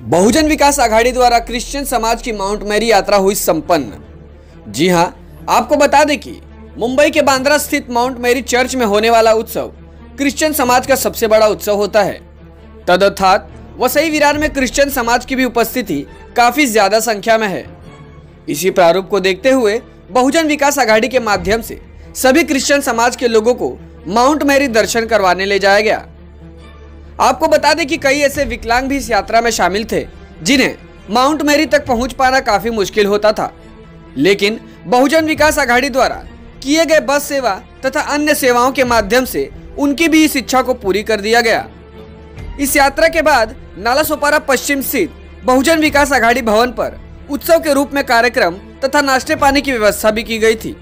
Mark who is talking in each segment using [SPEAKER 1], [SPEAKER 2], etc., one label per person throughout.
[SPEAKER 1] बहुजन विकास आघाड़ी द्वारा क्रिश्चियन समाज की माउंट मैरी यात्रा हुई संपन्न। जी हां, आपको बता दें कि मुंबई के बांद्रा स्थित माउंट मैरी चर्च में होने वाला उत्सव क्रिश्चियन समाज का सबसे बड़ा उत्सव होता है। तदर्थात वसई विरार में क्रिश्चियन समाज की भी उपस्थिति काफी ज्यादा संख्या में है। इसी प्रारूप को देखते हुए बहुजन विकास आघाड़ी के माध्यम से सभी क्रिश्चियन समाज के लोगों को माउंट मैरी दर्शन करवाने ले जाया गया। आपको बता दें कि कई ऐसे विकलांग भी इस यात्रा में शामिल थे जिन्हें माउंट मैरी तक पहुंच पाना काफी मुश्किल होता था, लेकिन बहुजन विकास आघाड़ी द्वारा किए गए बस सेवा तथा अन्य सेवाओं के माध्यम से उनकी भी इस इच्छा को पूरी कर दिया गया। इस यात्रा के बाद नालासोपारा पश्चिम स्थित बहुजन विकास आघाड़ी भवन पर उत्सव के रूप में कार्यक्रम तथा नाश्ते पानी की व्यवस्था भी की गई थी।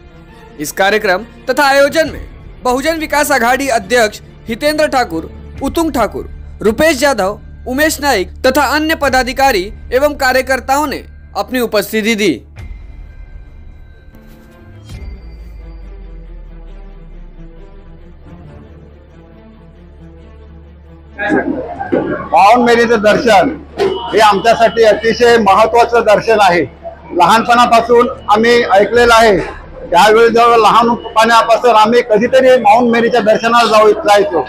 [SPEAKER 1] इस कार्यक्रम तथा आयोजन में बहुजन विकास आघाड़ी अध्यक्ष हितेंद्र ठाकुर, उत्तुंग ठाकुर, रुपेश यादव, उमेश नाइक तथा अन्य पदाधिकारी एवं कार्यकर्ताओं ने अपनी उपस्थिति दी।
[SPEAKER 2] माउंट मेरीचं दर्शन हे आमच्यासाठी अतिशय महत्त्वाचं दर्शन आहे। लहानपणापासून आम्ही ऐकलेलं आहे, त्यावेळी जेव्हा लहानपणापासून आम्ही कधीतरी माउंट मेरीच्या दर्शनाला जायचो।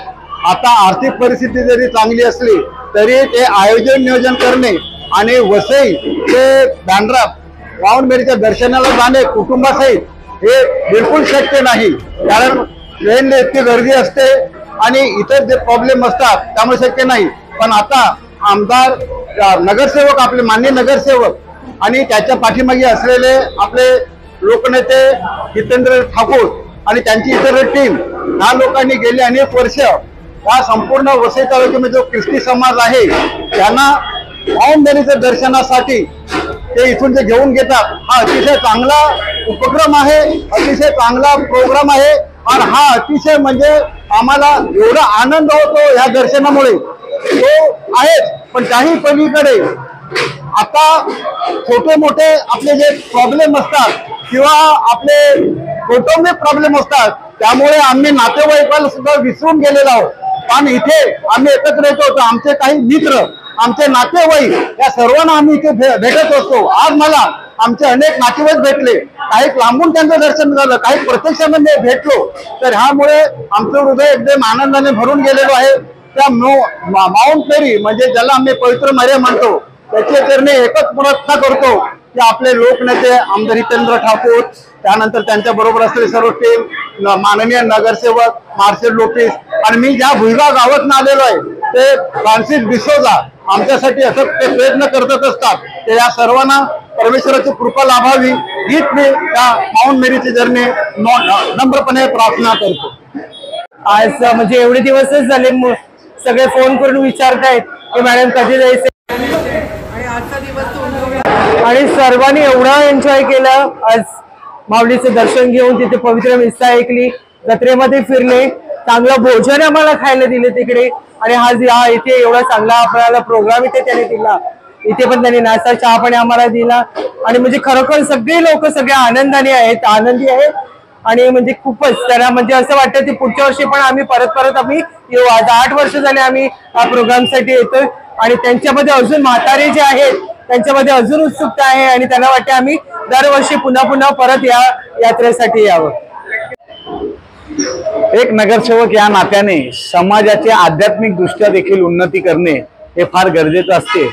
[SPEAKER 2] आता आर्थिक परिस्थिती जरी चांगली असली तरी ते आयोजन नियोजन करणे आणि वसई ते बांद्रा माउंट मेरीच्या दर्शनाला जाणे कुटुंबासहित हे बिलकुल शक्य नाही, कारण ट्रेनला इतकी गर्दी असते आणि इतर जे प्रॉब्लेम असतात त्यामुळे शक्य नाही। पण आता आमदार, नगरसेवक, आपले माननीय नगरसेवक आणि त्याच्या पाठीमागे असलेले आपले लोकनेते हितेंद्र ठाकूर आणि त्यांची इतर टीम, ह्या लोकांनी गेली अनेक वर्ष या संपूर्ण वसई तालुक्यामध्ये जो ख्रिस्ती समाज आहे त्यांना माउंट मेरीच्या दर्शनासाठी ते इथून जे घेऊन घेतात, हा अतिशय चांगला उपक्रम आहे, अतिशय चांगला प्रोग्राम आहे। आणि हा अतिशय म्हणजे आम्हाला एवढा आनंद होतो या दर्शनामुळे तो आहेच, पण त्याही पलीकडे आता छोटे मोठे आपले जे प्रॉब्लेम असतात किंवा आपले कौटुंबिक प्रॉब्लेम असतात त्यामुळे आम्ही नातेवाईकाला सुद्धा विसरून गेलेलो आहोत। पण इथे आम्ही एकत्र येतो, तर आमचे काही मित्र, आमचे नातेवाईक या सर्वांना आम्ही इथे भेटत असतो। आज मला आमचे अनेक नातेवाईक भेटले, काही लांबून त्यांचं दर्शन झालं, काही प्रत्यक्षाने भेटलो, तर ह्यामुळे आमचं हृदय एकदम आनंदाने भरून गेलेलो आहे। त्या माउंट मेरी म्हणजे ज्याला आम्ही पवित्र मर्या म्हणतो, त्याचे करणे एकच प्रार्थना करतो की आपले लोकनेते आमदार हितेंद्र ठाकूर, त्यानंतर त्यांच्या बरोबर असलेली सर्व टीम, माननीय नगरसेवक मार्शल लोपेस आणि मी ज्या भुईगाव गावातून आलेलो आहे ते फ्रान्सिस डिसोजा आमच्यासाठी असं ते प्रयत्न करत असतात। ते या सर्वांना परमेश्वराची कृपा लाभावी हीच मी त्या माउंट मेरीची जर्नी नम्रपणे प्रार्थना करतो।
[SPEAKER 3] आज म्हणजे एवढे दिवसच झाले, सगळे फोन करून विचारतायत की मॅडम कधी जायचे, आणि आजचा दिवस आणि सर्वांनी एवढा एन्जॉय केला। आज माऊलीचं दर्शन घेऊन तिथे पवित्र मिस्सा ऐकली, जत्रेमध्ये फिरले, चांगलं भोजन आम्हाला खायला दिले तिकडे, आणि आज इथे एवढा चांगला आपल्याला प्रोग्राम इथे त्याने दिला। इथे पण त्यांनी नाश्ता चहा पाणी आम्हाला दिला, आणि म्हणजे खरोखर सगळे लोक सगळे आनंदाने आहेत, आनंदी आहेत, आणि म्हणजे खूपच त्याला म्हणजे असं वाटतं की पुढच्या वर्षी पण आम्ही परत आम्ही येऊ। आज 8 वर्ष झाले आम्ही या प्रोग्रामसाठी येतोय, आणि त्यांच्यामध्ये अजून म्हातारे जे आहेत त्यांच्यामध्ये अजून उत्सुकता आहे, आणि त्यांना वाटते आम्ही दरवर्षी पुन्हा परत या यात्रेसाठी यावं।
[SPEAKER 2] एक नगरसेवक या नात्याने समाजाची आध्यात्मिक दृष्ट्या देखील उन्नती करणे हे फार गरजेचं असते।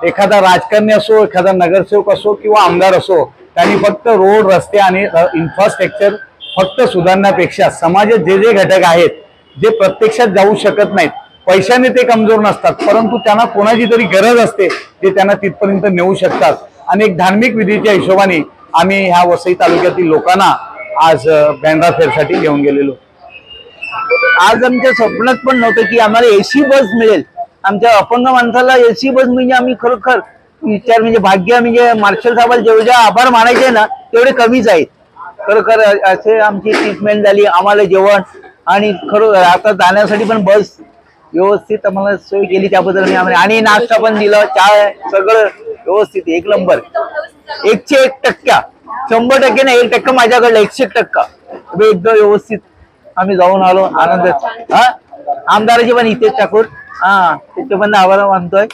[SPEAKER 2] एखादा राजकारणी असो, एखादा नगरसेवक असो किंवा आमदार असो, त्यांनी फक्त रोड, रस्ते आणि इन्फ्रास्ट्रक्चर फक्त सुधारण्यापेक्षा समाजात जे घटक आहेत जे प्रत्यक्षात जाऊ शकत नाहीत, पैशाने ते कमजोर नसतात, परंतु त्यांना कोणाची तरी गरज असते जे त्यांना तिथपर्यंत नेऊ शकतात, आणि एक धार्मिक विधीच्या हिशोबाने आम्ही ह्या वसई तालुक्यातील लोकांना आज बांद्रा फेरसाठी घेऊन गेलेलो।
[SPEAKER 4] आज आमच्या स्वप्नात पण नव्हतं की आम्हाला एसी बस मिळेल। आमच्या अपंग माणसाला एसी बस म्हणजे आम्ही खरोखर विचार म्हणजे भाग्य, म्हणजे मार्शल साहेबांना जेवढे आभार मानायचे ना तेवढे कमीच आहेत। खरोखर असे आमची ट्रीटमेंट झाली, आम्हाला जेवण, आणि खरोखर आता जाण्यासाठी पण बस व्यवस्थित आम्हाला सोय केली, त्याबद्दल मी आणि नाश्ता पण दिला, चहा, सगळं व्यवस्थित एक नंबर, 101%, 100% नाही 1% माझ्याकडलं 101% एकदम व्यवस्थित आम्ही जाऊन आलो। आनंद आमदाराची पण इथे ठाकूर, त्याचे पण आभार मानतोय।